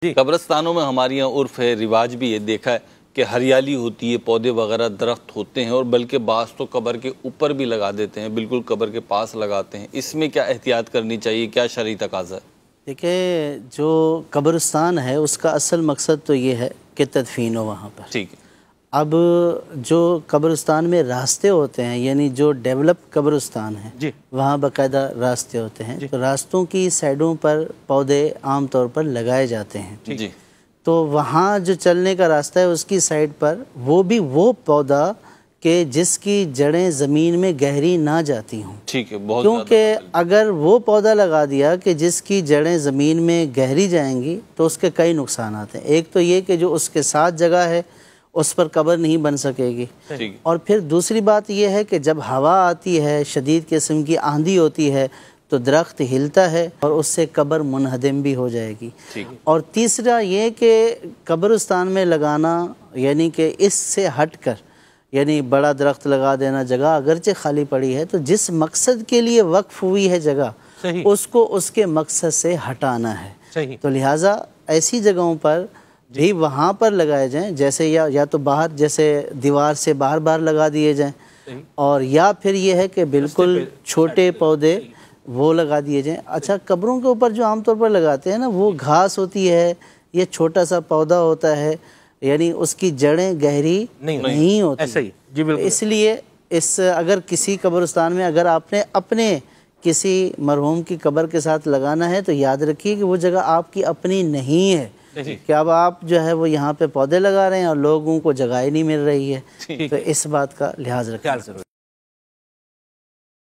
कब्रिस्तानों में हमारे यहाँ उर्फ है, रिवाज भी है, देखा है कि हरियाली होती है, पौधे वगैरह दरख्त होते हैं और बल्कि बाज़ तो कब्र के ऊपर भी लगा देते हैं, बिल्कुल कब्र के पास लगाते हैं। इसमें क्या एहतियात करनी चाहिए, क्या शरई तकाज़ा है? देखिए, जो कब्रिस्तान है उसका असल मकसद तो ये है कि तदफीन हो वहाँ पर। ठीक है। अब जो कब्रिस्तान में रास्ते होते हैं, यानी जो डेवलप कब्रिस्तान है वहाँ बाकायदा रास्ते होते हैं, तो रास्तों की साइडों पर पौधे आम तौर पर लगाए जाते हैं जी। तो वहाँ जो चलने का रास्ता है उसकी साइड पर वो पौधा कि जिसकी जड़ें ज़मीन में गहरी ना जाती हों। ठीक है, बहुत। क्योंकि अगर वो पौधा लगा दिया कि जिसकी जड़ें ज़मीन में गहरी जाएंगी तो उसके कई नुकसान आते हैं। एक तो ये कि जो उसके साथ जगह है उस पर कब्र नहीं बन सकेगी, और फिर दूसरी बात यह है कि जब हवा आती है, शदीद किस्म की आंधी होती है, तो दरख्त हिलता है और उससे कब्र मुनहदम भी हो जाएगी। और तीसरा ये कि कब्रिस्तान में लगाना, यानी कि इससे हट कर, यानी बड़ा दरख्त लगा देना, जगह अगरचे खाली पड़ी है तो जिस मकसद के लिए वक्फ हुई है जगह उसको उसके मकसद से हटाना है। तो लिहाजा ऐसी जगहों पर भी वहाँ पर लगाए जाएं, जैसे या तो बाहर, जैसे दीवार से बाहर लगा दिए जाएं, और या फिर ये है कि बिल्कुल छोटे पौधे वो लगा दिए जाएं। अच्छा, कब्रों के ऊपर जो आमतौर पर लगाते हैं ना, वो घास होती है, ये छोटा सा पौधा होता है, यानी उसकी जड़ें गहरी नहीं होती। ऐसा ही जी, बिल्कुल। इसलिए अगर किसी कब्रिस्तान में अगर आपने अपने किसी मरहूम की कब्र के साथ लगाना है तो याद रखिए कि वो जगह आपकी अपनी नहीं है, कि अब आप जो है वो यहाँ पे पौधे लगा रहे हैं और लोगों को जगह ही नहीं मिल रही है। तो इस बात का लिहाज रखें।